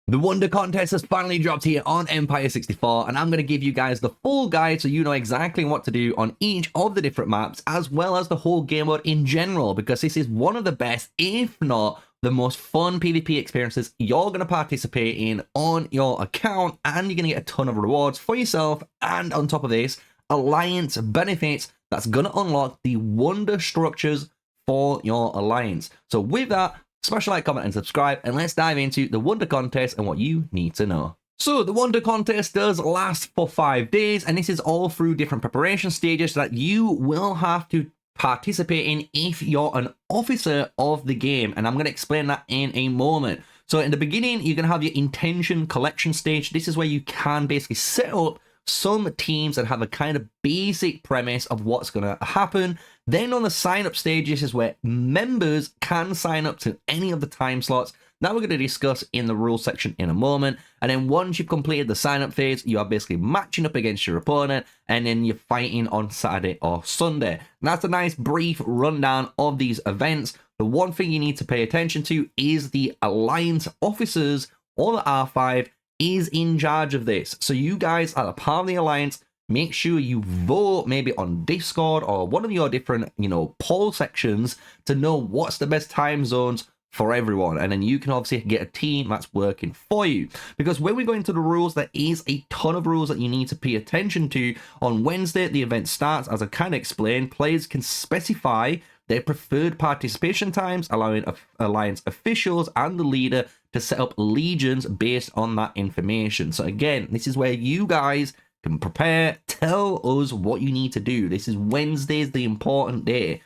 The Wonder Contest has finally dropped here on Empire 64, and I'm going to give you guys the full guide so you know exactly what to do on each of the different maps, as well as the whole game mode in general, because this is one of the best, if not the most fun PvP experiences you're going to participate in on your account, and you're going to get a ton of rewards for yourself, and on top of this, alliance benefits that's going to unlock the Wonder structures for your alliance. So with that, smash a like, comment, and subscribe, and let's dive into the Wonder Contest and what you need to know. So the Wonder Contest does last for 5 days, and this is all through different preparation stages that you will have to participate in if you're an officer of the game, and I'm going to explain that in a moment. So in the beginning, you're going to have your intention collection stage. This is where you can basically set up some teams that have a kind of basic premise of what's going to happen. Then on the sign up stages is where members can sign up to any of the time slots that we're going to discuss in the rules section in a moment. And then once you've completed the sign up phase, you are basically matching up against your opponent, and then you're fighting on Saturday or Sunday. And that's a nice brief rundown of these events. The one thing you need to pay attention to is the alliance officers, or the R5, is in charge of this. So you guys are a part of the alliance. Make sure you vote maybe on Discord or one of your different, poll sections to know what's the best time zones for everyone. And then you can obviously get a team that's working for you. Because when we go into the rules, there is a ton of rules that you need to pay attention to. On Wednesday, the event starts. As I kind of explained, players can specify their preferred participation times, allowing alliance officials and the leader to set up legions based on that information. So again, this is where you guys can prepare, tell us what you need to do. This is Wednesday's the important day.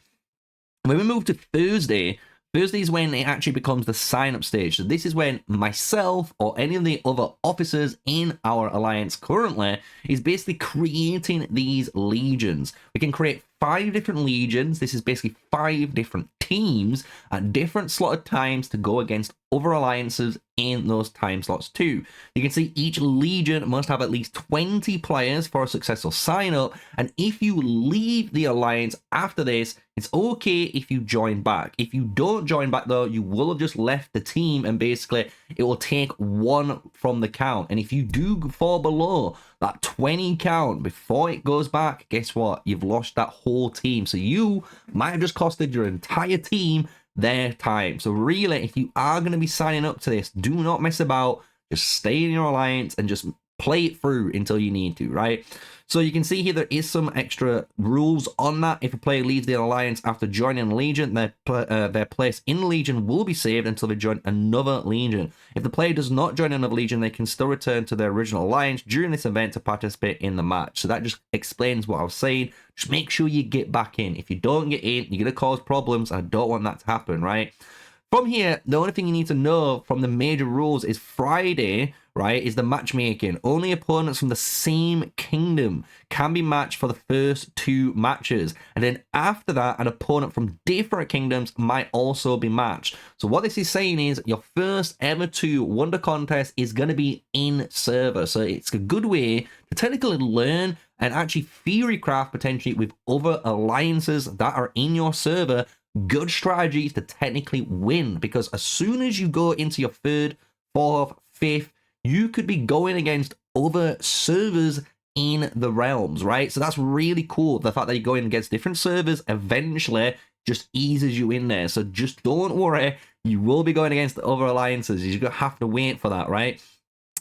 When we move to Thursday is when it actually becomes the sign-up stage. So this is when myself or any of the other officers in our alliance currently is basically creating these legions. We can create 5 different legions. This is basically 5 different teams at different slotted times to go against other alliances in those time slots too. You can see each legion must have at least 20 players for a successful sign up, and if you leave the alliance after this, it's okay if you join back. If you don't join back though, you will have just left the team, and basically it will take 1 from the count. And if you do fall below that 20 count before it goes back, guess what? You've lost that whole team. So you might have just costed your entire team their time. So really, if you are going to be signing up to this, do not mess about. Just stay in your alliance and just play it through until you need to, right? So you can see here there is some extra rules on that. If a player leaves the alliance after joining a legion, their place in the legion will be saved until they join another legion. If the player does not join another legion, they can still return to their original alliance during this event to participate in the match. So that just explains what I was saying. Just make sure you get back in. If you don't get in, you're going to cause problems, and I don't want that to happen, right? From here, the only thing you need to know from the major rules is Friday, right, is the matchmaking. Only opponents from the same kingdom can be matched for the first 2 matches. And then after that, an opponent from different kingdoms might also be matched. So what this is saying is your first ever 2 Wonder Contest is going to be in server. So it's a good way to technically learn and actually theory craft potentially with other alliances that are in your server good strategies to technically win, because as soon as you go into your 3rd, 4th, 5th, you could be going against other servers in the realms, right? So that's really cool. The fact that you're going against different servers eventually just eases you in there. So just don't worry, you will be going against other alliances. You're gonna have to wait for that, right?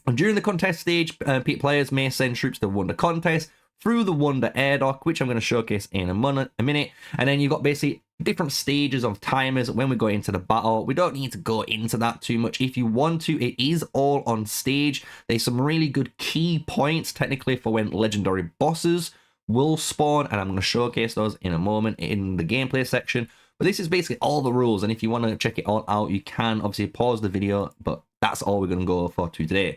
And during the contest stage, players may send troops to Wonder Contest through the Wonder Air Dock, which I'm going to showcase in a minute. And then you've got basically different stages of timers when we go into the battle. We don't need to go into that too much. If you want to, it is all on stage. There's some really good key points technically for when legendary bosses will spawn, and I'm going to showcase those in a moment in the gameplay section. But this is basically all the rules, and if you want to check it all out, you can obviously pause the video, but that's all we're going to go for today.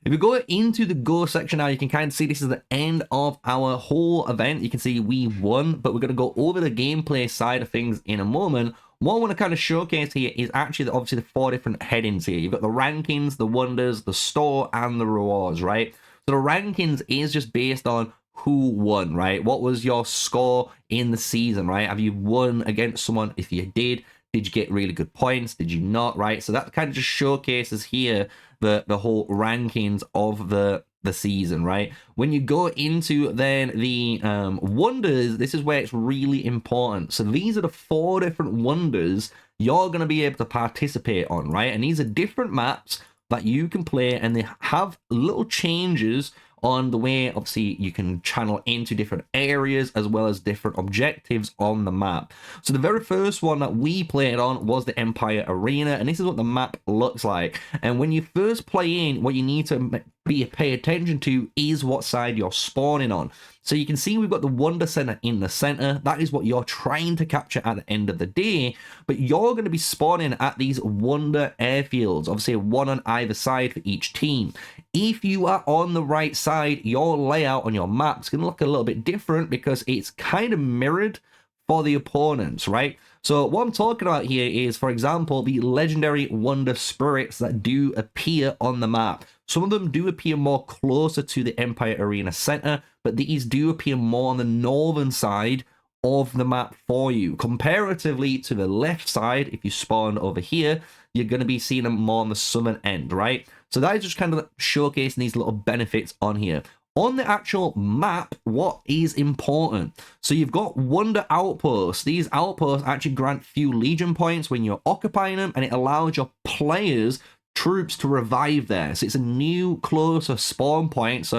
If we go into the go section now, you can kind of see this is the end of our whole event. You can see we won, but we're going to go over the gameplay side of things in a moment. What I want to kind of showcase here is actually obviously the 4 different headings here. You've got the rankings, the wonders, the store, and the rewards, right? So the rankings is just based on who won, right? What was your score in the season, right? Have you won against someone? If you did you get really good points? Did you not, right? So that kind of just showcases here the whole rankings of the season, right? When you go into then the wonders, this is where it's really important. So these are the 4 different wonders you're going to be able to participate on, right? And these are different maps that you can play, and they have little changes on the way, obviously, you can channel into different areas as well as different objectives on the map. So the very first one that we played on was the Empire Arena, and this is what the map looks like. And when you first play in, what you need to pay attention to is what side you're spawning on. So you can see we've got the Wonder Center in the center. That is what you're trying to capture at the end of the day, but you're going to be spawning at these Wonder airfields, obviously 1 on either side for each team. If you are on the right side, your layout on your map is going to look a little bit different because it's kind of mirrored for the opponents, right? So what I'm talking about here is, for example, the legendary Wonder Spirits that do appear on the map. Some of them do appear more closer to the Empire Arena center, but these do appear more on the northern side of the map for you. Comparatively to the left side, if you spawn over here, you're going to be seeing them more on the southern end, right? So that is just kind of showcasing these little benefits on here. On the actual map, what is important? So you've got Wonder Outposts. These outposts actually grant few Legion points when you're occupying them, and it allows your players, troops, to revive there. So it's a new closer spawn point. So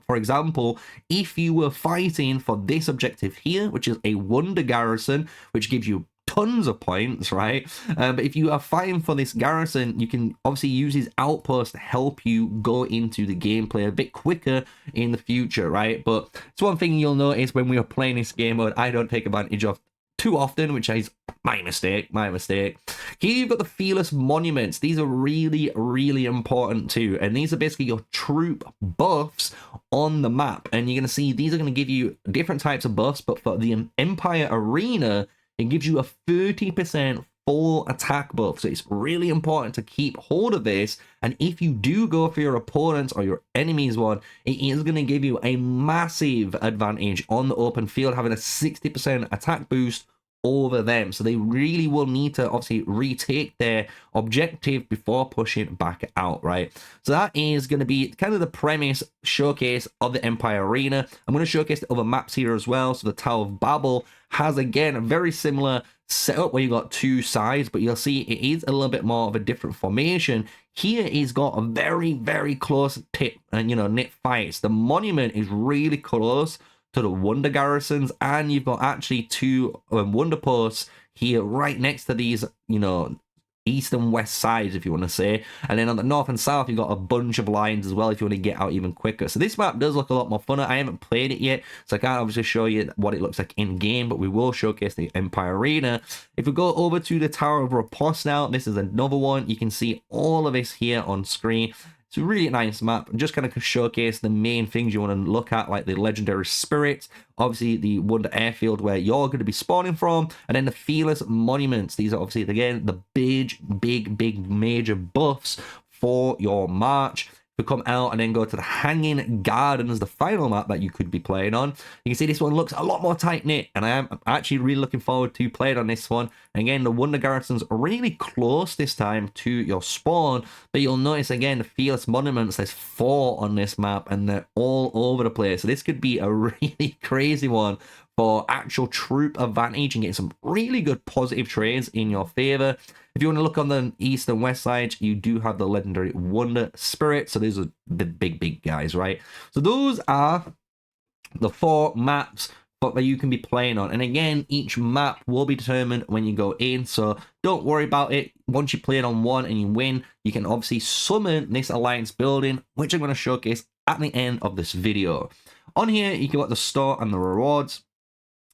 for example, if you were fighting for this objective here, which is a Wonder Garrison, which gives you tons of points, right? But if you are fighting for this garrison, you can obviously use his outpost to help you go into the gameplay a bit quicker in the future, right? But it's one thing you'll notice when we are playing this game mode, I don't take advantage of too often, which is my mistake. Here you've got the Fearless Monuments. These are really, really important too. And these are basically your troop buffs on the map. And you're going to see these are going to give you different types of buffs, but for the Empire Arena, it gives you a 30% full attack buff. So it's really important to keep hold of this. And if you do go for your opponents or your enemies one, it is going to give you a massive advantage on the open field, having a 60% attack boost over them. So they really will need to obviously retake their objective before pushing back out, right? So that is going to be kind of the premise showcase of the Empire Arena. I'm going to showcase the other maps here as well. So the Tower of Babel has, again, a very similar setup where you got 2 sides, but you'll see it is a little bit more of a different formation. Here he's got a very, very close tip and, knit fights. The monument is really close to the Wonder Garrisons, and you've got actually 2 Wonder Posts here right next to these, east and west sides, if you want to say. And then on the north and south, you've got a bunch of lines as well if you want to get out even quicker. So this map does look a lot more funner. I haven't played it yet, so I can't obviously show you what it looks like in game, but we will showcase the Empire Arena. If we go over to the Tower of Riposte now, this is another one. You can see all of this here on screen. It's a really nice map. Just kind of showcase the main things you want to look at, like the legendary spirits, obviously the Wonder Airfield where you're going to be spawning from, and then the Fearless Monuments. These are obviously, again, the big major buffs for your march. We come out and then go to the Hanging Gardens, the final map that you could be playing on. You can see this one looks a lot more tight-knit, and I am actually really looking forward to playing on this one. And again, the Wonder Garrisons are really close this time to your spawn, but you'll notice, again, the Fearless Monuments, there's 4 on this map, and they're all over the place. So this could be a really crazy one for actual troop advantage and get some really good positive trades in your favor. If you want to look on the east and west side, you do have the legendary Wonder Spirit. So those are the big guys, right? So those are the 4 maps that you can be playing on. And again, each map will be determined when you go in. So don't worry about it. Once you play it on one and you win, you can obviously summon this alliance building, which I'm going to showcase at the end of this video. On here, you got the store and the rewards.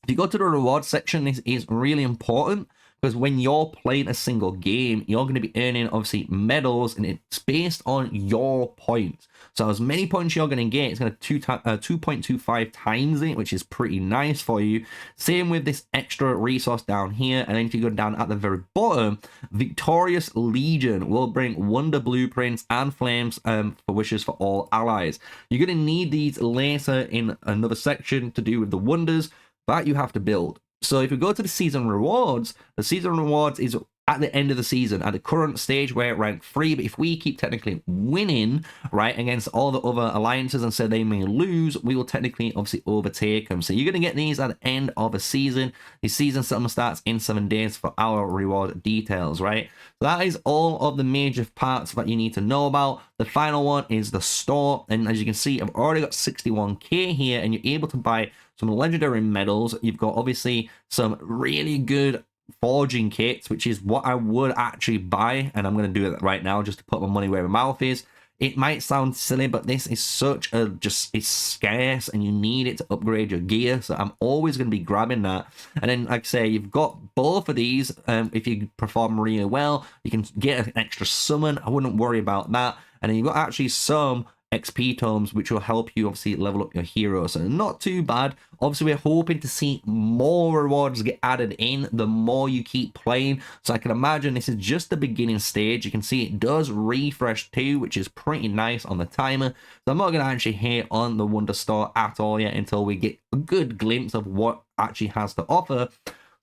If you go to the rewards section, this is really important, because when you're playing a single game, you're going to be earning, obviously, medals, and it's based on your points. So as many points you're going to get, it's going to 2.25 times it, which is pretty nice for you. Same with this extra resource down here. And then if you go down at the very bottom, Victorious Legion will bring Wonder Blueprints and Flames for wishes for all allies. You're going to need these later in another section to do with the wonders that you have to build. So if you go to the season rewards, the season rewards is at the end of the season, at the current stage where it ranked 3, but if we keep technically winning, right, against all the other alliances and so they may lose, we will technically obviously overtake them. So you're going to get these at the end of a season. The season settlement starts in 7 days for our reward details, right? So that is all of the major parts that you need to know about. The final one is the store, and as you can see, I've already got 61k here, and you're able to buy some legendary medals. You've got obviously some really good forging kits, which is what I would actually buy, and I'm going to do it right now just to put my money where my mouth is. It might sound silly, but this is such a it's scarce and you need it to upgrade your gear, so I'm always going to be grabbing that. And then, like I say, you've got both of these. If you perform really well, you can get an extra summon. I wouldn't worry about that. And then you've got actually some XP tomes, which will help you obviously level up your hero, so not too bad. Obviously, we're hoping to see more rewards get added in the more you keep playing, so I can imagine this is just the beginning stage. You can see it does refresh too, which is pretty nice on the timer. So I'm not going to actually hate on the Wonder Store at all yet until we get a good glimpse of what actually has to offer.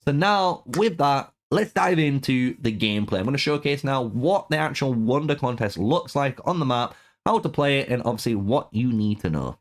So now with that, let's dive into the gameplay. I'm going to showcase now what the actual Wonder Contest looks like on the map, how to play it, and obviously what you need to know.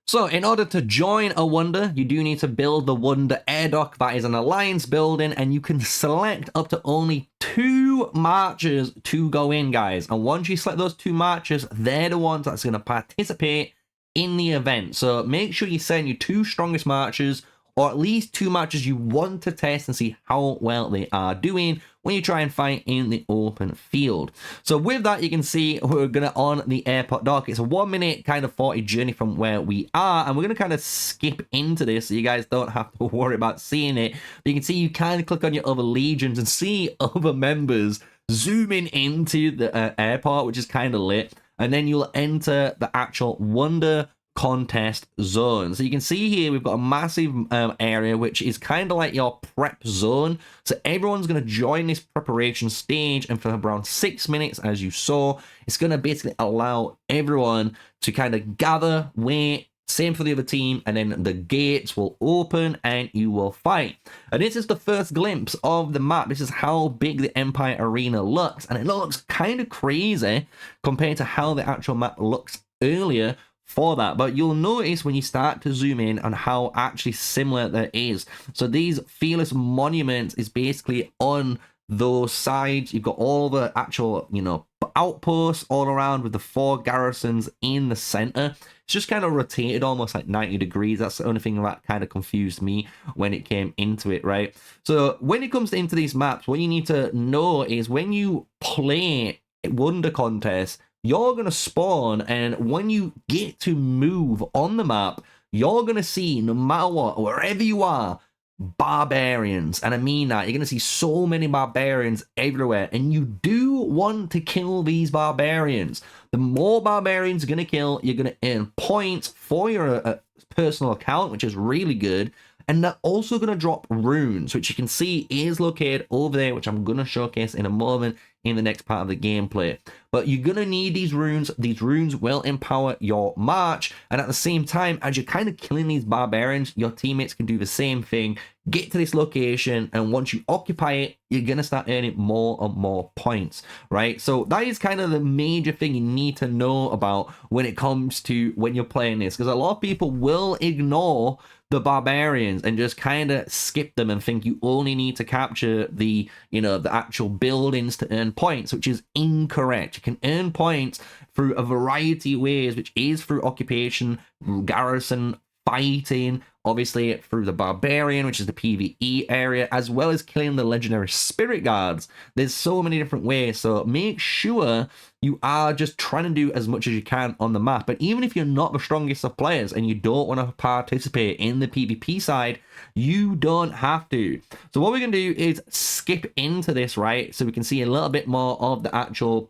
So in order to join a Wonder, you do need to build the Wonder Air Dock. That is an alliance building, and you can select up to only 2 marchers to go in, guys. And once you select those 2 marchers, they're the ones that's going to participate in the event. So make sure you send your 2 strongest marchers, or at least 2 marchers you want to test and see how well they are doing when you try and fight in the open field. So with that, you can see we're gonna on the airport dock. It's a 1 minute kind of 40 journey from where we are, and we're gonna kind of skip into this so you guys don't have to worry about seeing it. But you can see you kind of click on your other legions and see other members zooming into the airport, which is kind of lit. And then you'll enter the actual Wonder Contest zone. So you can see here we've got a massive area which is kind of like your prep zone, so everyone's going to join this preparation stage, and for around 6 minutes, as you saw, it's going to basically allow everyone to kind of gather, wait, same for the other team, and then the gates will open and you will fight. And this is the first glimpse of the map. This is how big the Empire Arena looks, and it looks kind of crazy compared to how the actual map looks earlier for that. But you'll notice when you start to zoom in on how actually similar that is. So these fearless monuments is basically on those sides. You've got all the actual, you know, outposts all around with the 4 garrisons in the center. It's just kind of rotated almost like 90 degrees. That's the only thing that kind of confused me when it came into it, right? So when it comes into these maps, what you need to know is when you play Wonder Contest, you're going to spawn, and when you get to move on the map, you're going to see, no matter what, wherever you are, barbarians. And I mean that. You're going to see so many barbarians everywhere, and you do want to kill these barbarians. The more barbarians you're going to kill, you're going to earn points for your personal account, which is really good. And they're also going to drop runes, which you can see is located over there, which I'm going to showcase in a moment in the next part of the gameplay. But you're going to need these runes. These runes will empower your march. And at the same time, as you're kind of killing these barbarians, your teammates can do the same thing. Get to this location, and once you occupy it, you're going to start earning more and more points, right? So that is kind of the major thing you need to know about when it comes to when you're playing this, because a lot of people will ignore the barbarians and just kind of skip them and think you only need to capture the, you know, the actual buildings to earn points, which is incorrect. You can earn points through a variety of ways, which is through occupation, garrison, fighting, obviously through the barbarian, which is the PvE area, as well as killing the legendary spirit guards. There's so many different ways, so make sure you are just trying to do as much as you can on the map. But even if you're not the strongest of players and you don't want to participate in the PvP side, you don't have to. So what we're going to do is skip into this, right? So we can see a little bit more of the actual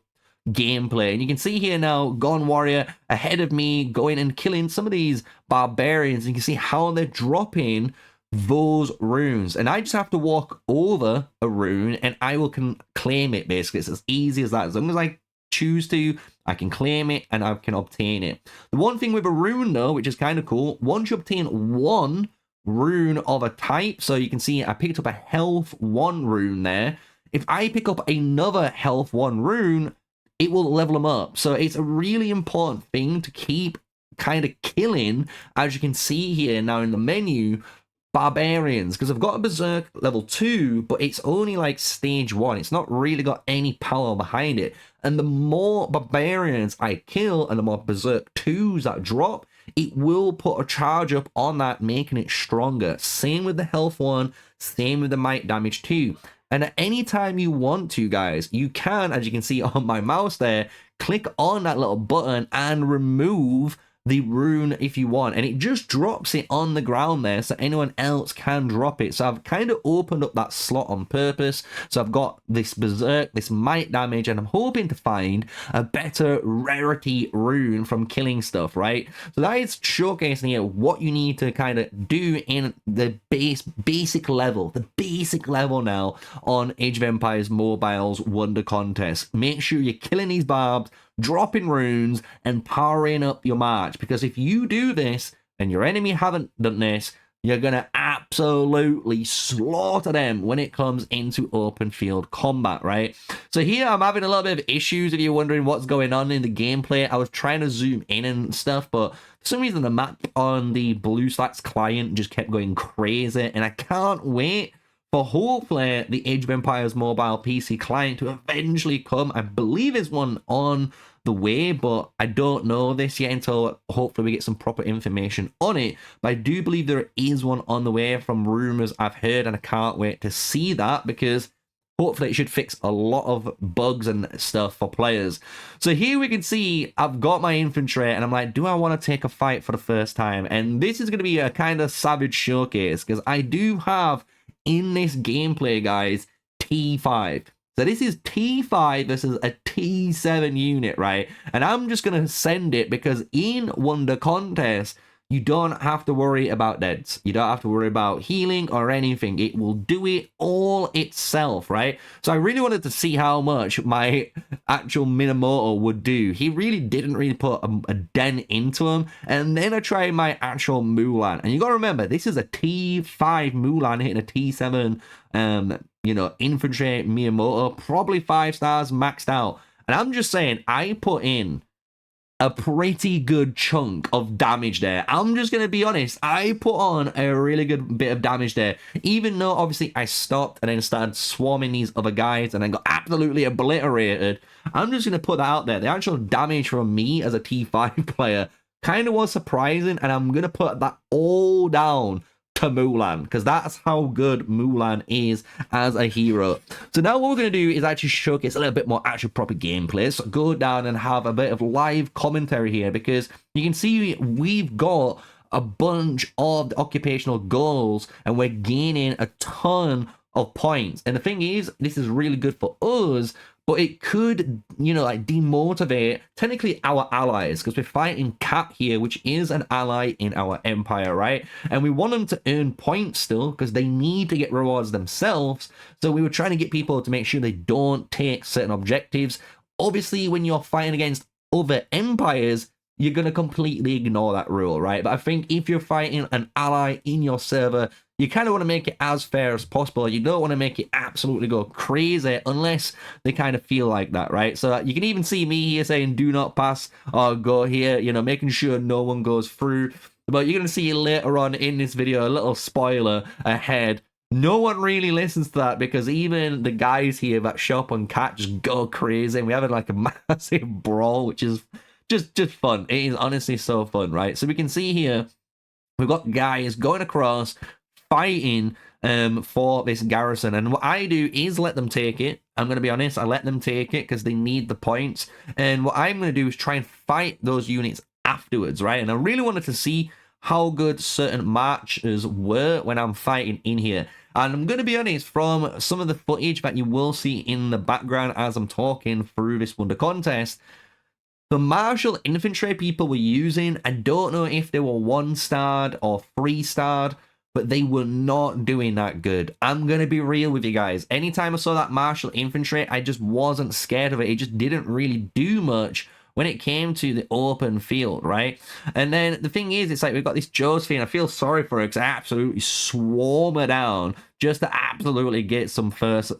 gameplay. And you can see here now, Gone Warrior ahead of me going and killing some of these barbarians. You can see how they're dropping those runes, and I just have to walk over a rune and I will can claim it. Basically, it's as easy as that. As long as I choose to, I can claim it and I can obtain it. The one thing with a rune though, which is kind of cool, once you obtain one rune of a type, so you can see I picked up a health 1 rune there. if I pick up another health 1 rune, it will level them up. So it's a really important thing to keep kind of killing, as you can see here now in the menu, barbarians, because I've got a berserk level 2, but it's only like stage 1. It's not really got any power behind it. And the more barbarians I kill and the more berserk 2s that drop, it will put a charge up on that, making it stronger. Same with the health 1, same with the might damage 2. And at any time you want to, guys, you can, as you can see on my mouse there, click on that little button and remove the rune if you want, and it just drops it on the ground there so anyone else can drop it. So I've kind of opened up that slot on purpose. So I've got this berserk, this might damage, and I'm hoping to find a better rarity rune from killing stuff, right? So that is showcasing here what you need to kind of do in the basic level now on Age of Empires Mobile's Wonder Contest. Make sure you're killing these barbs, dropping runes, and powering up your march, because if you do this and your enemy haven't done this, you're gonna absolutely slaughter them when it comes into open field combat, right? So here I'm having a little bit of issues if you're wondering what's going on in the gameplay. I was trying to zoom in and stuff, but for some reason the map on the BlueStacks client just kept going crazy, and I can't wait for hopefully the Age of Empires mobile PC client to eventually come. I believe there's one on the way, but I don't know this yet until hopefully we get some proper information on it. But I do believe there is one on the way from rumors I've heard, and I can't wait to see that, because hopefully it should fix a lot of bugs and stuff for players. So here we can see I've got my infantry, and I'm like, do I want to take a fight for the first time? And this is going to be a kind of savage showcase, because I do have in this gameplay, guys, T5. So this is T5 versus a T7 unit, right? And I'm just going to send it because in Wonder Contest, you don't have to worry about deads. You don't have to worry about healing or anything. It will do it all itself, right? So I really wanted to see how much my actual Minamoto would do. He really didn't really put a dent into him. And then I tried my actual Mulan. And you got to remember, this is a T5 Mulan hitting a T7, you know, infantry Miyamoto, probably 5 stars maxed out. And I'm just saying, I put in a pretty good chunk of damage there. I'm just going to be honest, I put on a really good bit of damage there, even though obviously I stopped and then started swarming these other guys and then got absolutely obliterated. I'm just going to put that out there. The actual damage from me as a T5 player kind of was surprising, and I'm going to put that all down to Mulan, because that's how good Mulan is as a hero. So now what we're going to do is actually showcase a little bit more actual proper gameplay. So go down and have a bit of live commentary here, because you can see we've got a bunch of the occupational goals and we're gaining a ton of points. And the thing is, this is really good for us, but it could, you know, like demotivate technically our allies, because we're fighting Cat here, which is an ally in our empire, right? And we want them to earn points still, because they need to get rewards themselves. So we were trying to get people to make sure they don't take certain objectives. Obviously, when you're fighting against other empires, you're going to completely ignore that rule, right? But I think if you're fighting an ally in your server, you kind of want to make it as fair as possible. You don't want to make it absolutely go crazy unless they kind of feel like that, right? So you can even see me here saying do not pass or go here, you know, making sure no one goes through. But you're going to see later on in this video a little spoiler ahead. No one really listens to that, because even the guys here that show up on Cat just go crazy. And we have like a massive brawl, which is just fun. It is honestly so fun, right? So we can see here we've got guys going across fighting for this garrison, and what I do is let them take it. I'm going to be honest, I let them take it because they need the points, and what I'm going to do is try and fight those units afterwards, right? And I really wanted to see how good certain marchers were when I'm fighting in here. And I'm going to be honest, from some of the footage that you will see in the background as I'm talking through this Wonder Contest, the martial infantry people were using, I don't know if they were 1-starred or 3-starred, but they were not doing that good. I'm going to be real with you guys. Anytime I saw that martial infantry, I just wasn't scared of it. It just didn't really do much when it came to the open field, right? And then the thing is, it's like we've got this Josephine. I feel sorry for her because I absolutely swarm her down just to absolutely get some first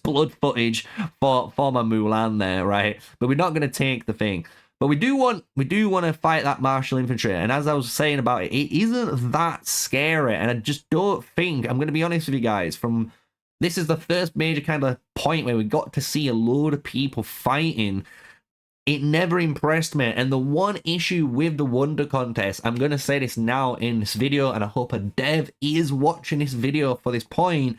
blood footage for my Mulan there, right? But we're not going to take the thing. But we do want to fight that martial infantry, and as I was saying about it, it isn't that scary, and I just don't think, I'm going to be honest with you guys, this is the first major kind of point where we got to see a load of people fighting. It never impressed me, and the one issue with the Wonder Contest, I'm going to say this now in this video, and I hope a dev is watching this video for this point,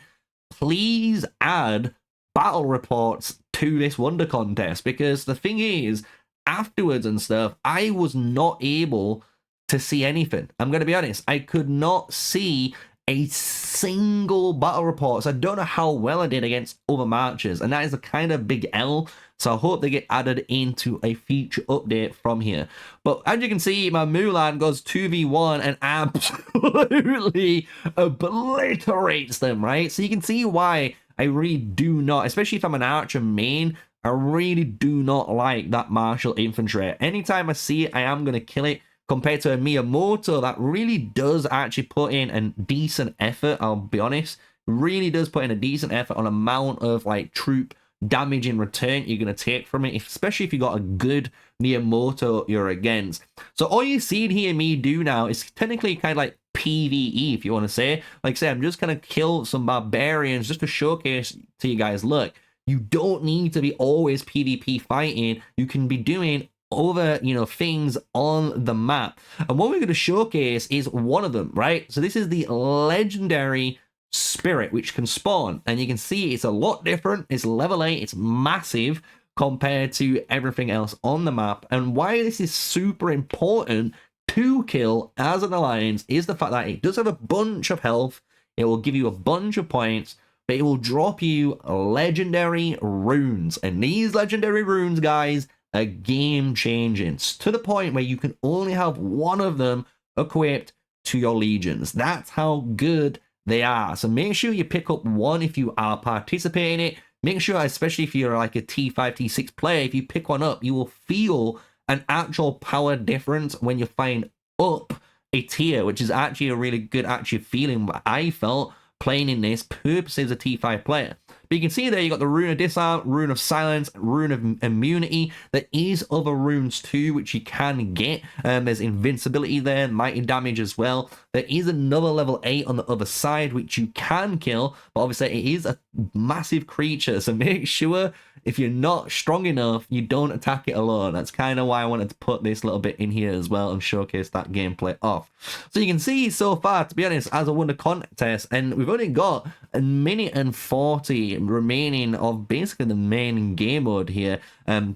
please add battle reports to this Wonder Contest, because the thing is, afterwards and stuff, I was not able to see anything. I'm going to be honest. I could not see a single battle report. So I don't know how well I did against other matches. And that is a kind of big L. So I hope they get added into a future update from here. But as you can see, my Mulan goes 2v1 and absolutely obliterates them, right? So you can see why I really do not, especially if I'm an archer main, I really do not like that martial infantry. Anytime I see it, I am going to kill it. Compared to a Miyamoto, that really does actually put in a decent effort, I'll be honest. Really does put in a decent effort on amount of like troop damage in return you're going to take from it, especially if you got a good Miyamoto you're against. So all you see here me do now is technically kind of like PvE, if you want to say. Like I say, I'm just going to kill some barbarians just to showcase to you guys, look, you don't need to be always PvP fighting. You can be doing other, things on the map. And what we're going to showcase is one of them, right? So this is the legendary spirit, which can spawn. And you can see it's a lot different. It's level 8. It's massive compared to everything else on the map. And why this is super important to kill as an alliance is the fact that it does have a bunch of health. It will give you a bunch of points, but it will drop you legendary runes. And these legendary runes, guys, are game changing to the point where you can only have one of them equipped to your legions. That's how good they are. So make sure you pick up one if you are participating in it. Make sure, especially if you're like a T5, T6 player, if you pick one up, you will feel an actual power difference when you find up a tier, which is actually a really good feeling what I felt playing in this purposely as a T5 player. But you can see there you got the Rune of Disarm, Rune of Silence, Rune of Immunity. There is other runes too which you can get. There's Invincibility there, Mighty Damage as well. There is another level 8 on the other side which you can kill, but obviously it is a massive creature, so make sure if you're not strong enough, you don't attack it alone. That's kind of why I wanted to put this little bit in here as well and showcase that gameplay off. So you can see so far, to be honest, as a Wonder Contest, and we've only got a minute and 40 remaining of basically the main game mode here,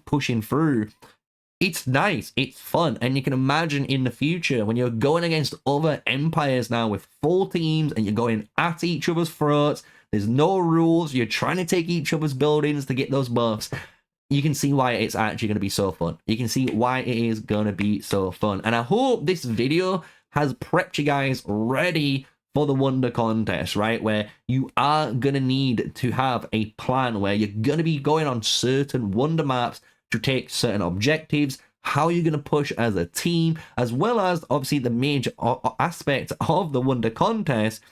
pushing through. It's nice, it's fun, and you can imagine in the future when you're going against other empires now with full teams and you're going at each other's throats, there's no rules, you're trying to take each other's buildings to get those buffs. You can see why it's actually going to be so fun. You can see why it is going to be so fun. And I hope this video has prepped you guys ready for the Wonder Contest, right? Where you are going to need to have a plan where you're going to be going on certain Wonder maps to take certain objectives, how you're going to push as a team, as well as obviously the major aspect of the Wonder Contest,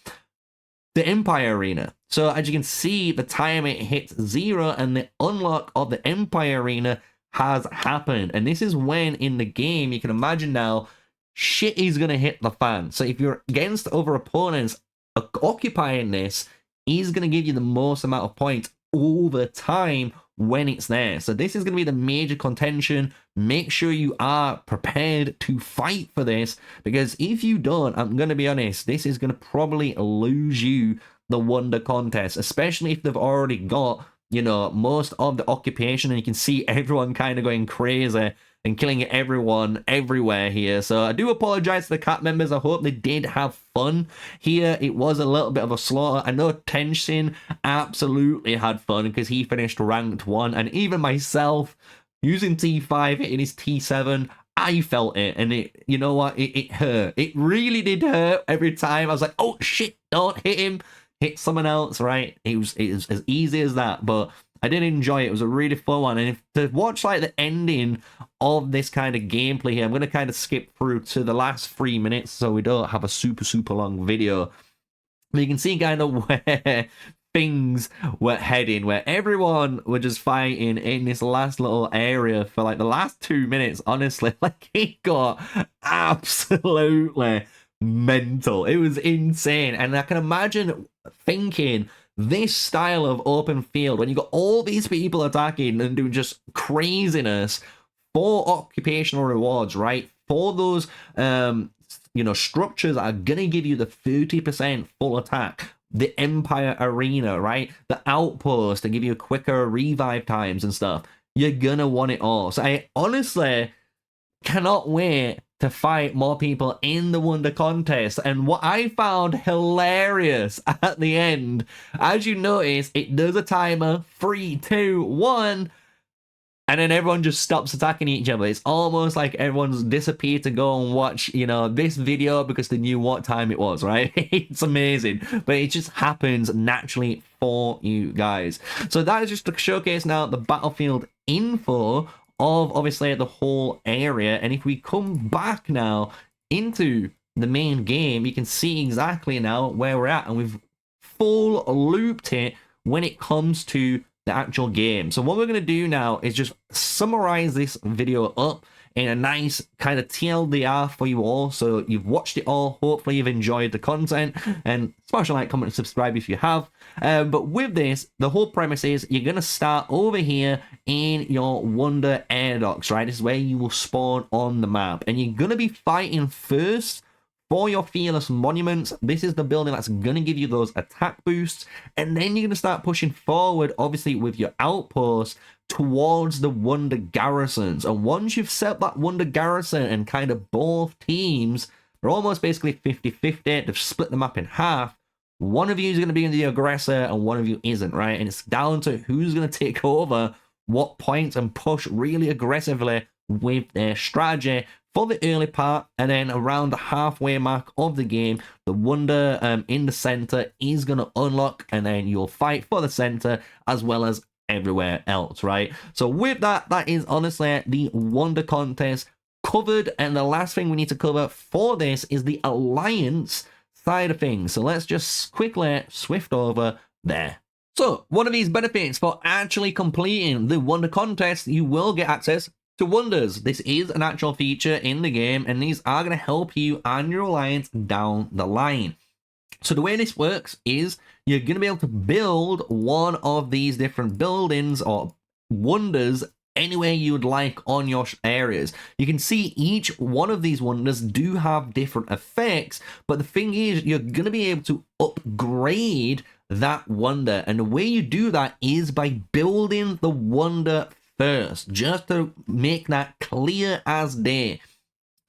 the Empire Arena. So as you can see, the time it hits 0 and the unlock of the Empire Arena has happened. And this is when in the game, you can imagine now, shit is going to hit the fan. So if you're against other opponents occupying this, he's going to give you the most amount of points over time when it's there. So this is going to be the major contention. Make sure you are prepared to fight for this, because if you don't, I'm going to be honest, this is going to probably lose you the Wonder Contest, especially if they've already got, most of the occupation, and you can see everyone kind of going crazy and killing everyone everywhere here. So I do apologize to the chat members. I hope they did have fun here. It was a little bit of a slaughter. I know Tenshin absolutely had fun because he finished ranked 1, and even myself using T5 in his T7, I felt it, and you know what, it hurt. It really did hurt every time. I was like, oh shit, don't hit him, hit someone else, right? It was as easy as that. But I did enjoy it. It was a really fun one. And if, to watch like the ending of this kind of gameplay here, I'm going to kind of skip through to the last 3 minutes so we don't have a super long video. But you can see kind of where things were heading, where everyone were just fighting in this last little area for like the last 2 minutes. Honestly, like it got absolutely mental. It was insane. And I can imagine thinking this style of open field, when you got all these people attacking and doing just craziness for occupational rewards, right? For those you know, structures that are gonna give you the 30% full attack, the Empire Arena, right? The outpost to give you quicker revive times and stuff. You're gonna want it all. So I honestly cannot wait to fight more people in the Wonder Contest. And what I found hilarious at the end, as you notice, it does a timer, 3, 2, 1, and then everyone just stops attacking each other. It's almost like everyone's disappeared to go and watch, you know, this video because they knew what time it was, right? It's amazing. But it just happens naturally for you guys. So that is just to showcase now the battlefield info of obviously the whole area. And if we come back now into the main game, you can see exactly now where we're at, and we've full looped it when it comes to the actual game. So what we're going to do now is just summarize this video up in a nice kind of TLDR for you all, so you've watched it all. Hopefully you've enjoyed the content, and smash a like, comment, and subscribe if you have. But with this, the whole premise is you're going to start over here in your Wonder Air Docks, right? This is where you will spawn on the map, and you're going to be fighting first for your Fearless Monuments. This is the building that's going to give you those attack boosts, and then you're going to start pushing forward, obviously, with your outposts towards the Wonder Garrisons. And once you've set that Wonder Garrison and kind of both teams are almost basically 50-50, they've split the map in half. One of you is going to be the aggressor and one of you isn't, right? And it's down to who's going to take over what points and push really aggressively with their strategy for the early part. And then around the halfway mark of the game, the Wonder in the center is going to unlock, and then you'll fight for the center as well as everywhere else, right? So with that, that is honestly the Wonder Contest covered. And the last thing we need to cover for this is the Alliance side of things. So let's just quickly swift over there. So one of these benefits for actually completing the Wonder Contest, you will get access to Wonders. This is an actual feature in the game, and these are going to help you and your Alliance down the line. So the way this works is you're going to be able to build one of these different buildings or wonders anywhere you would like on your areas. You can see each one of these wonders do have different effects, but the thing is you're going to be able to upgrade that wonder, and the way you do that is by building the wonder first, just to make that clear as day.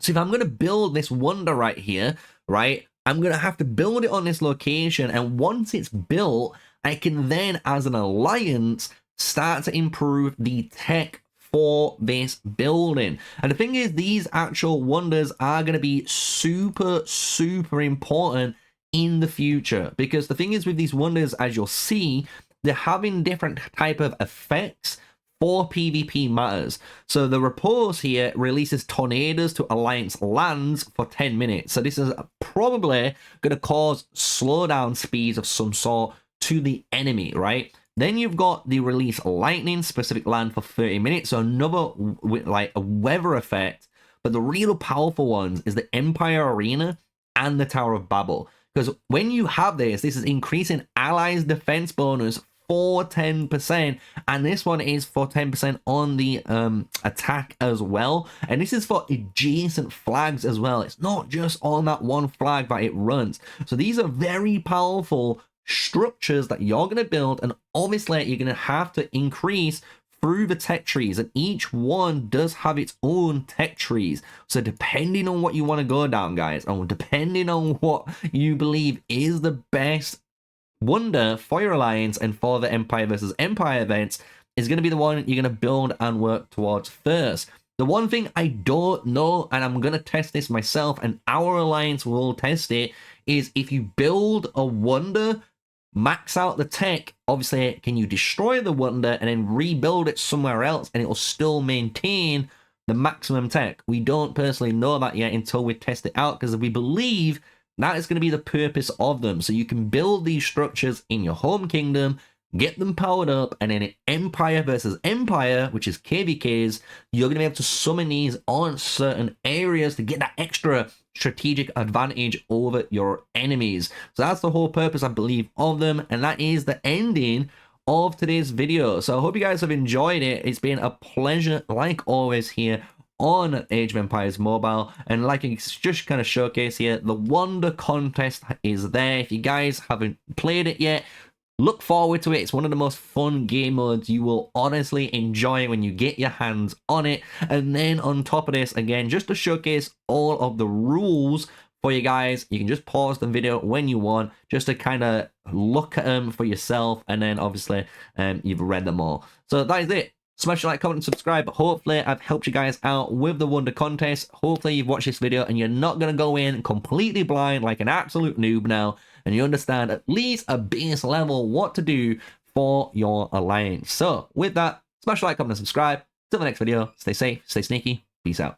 So if I'm going to build this wonder right here, right, I'm going to have to build it on this location, and once it's built, I can then, as an alliance, start to improve the tech for this building. And the thing is, these actual wonders are going to be super important in the future, because the thing is with these wonders, as you'll see, they're having different type of effects for PvP matters. So the Repose here releases tornadoes to Alliance lands for 10 minutes. So this is probably going to cause slowdown speeds of some sort to the enemy, right? Then you've got the release lightning specific land for 30 minutes. So another like a weather effect. But the real powerful ones is the Empire Arena and the Tower of Babel. Because when you have this is increasing allies defense bonus for 10%, and this one is for 10% on the attack as well, and this is for adjacent flags as well. It's not just on that one flag that it runs. So these are very powerful structures that you're going to build, and obviously you're going to have to increase through the tech trees, and each one does have its own tech trees. So depending on what you want to go down, guys, and depending on what you believe is the best wonder for your alliance and for the Empire versus Empire events, is going to be the one you're going to build and work towards first. The one thing I don't know, and I'm going to test this myself, and our alliance will test it, is if you build a wonder max out the tech, obviously, can you destroy the wonder and then rebuild it somewhere else and it will still maintain the maximum tech? We don't personally know that yet until we test it out, because we believe that is going to be the purpose of them. So you can build these structures in your home kingdom, get them powered up, and then in Empire versus Empire, which is KVKs, you're going to be able to summon these on certain areas to get that extra strategic advantage over your enemies. So that's the whole purpose, I believe, of them, and that is the ending of today's video. So I hope you guys have enjoyed it. It's been a pleasure, like always, here on Age of Empires Mobile, and like it's just kind of showcase here, the Wonder Contest is there. If you guys haven't played it yet, look forward to it. It's one of the most fun game modes you will honestly enjoy when you get your hands on it. And then on top of this, again, just to showcase all of the rules for you guys, you can just pause the video when you want, just to kind of look at them for yourself, and then obviously you've read them all. So that is it. Smash a like, comment, and subscribe. Hopefully I've helped you guys out with the Wonder Contest. Hopefully you've watched this video and you're not going to go in completely blind like an absolute noob now, and you understand at least a base level what to do for your alliance. So with that, smash a like, comment, and subscribe. Till the next video, stay safe, stay sneaky. Peace out.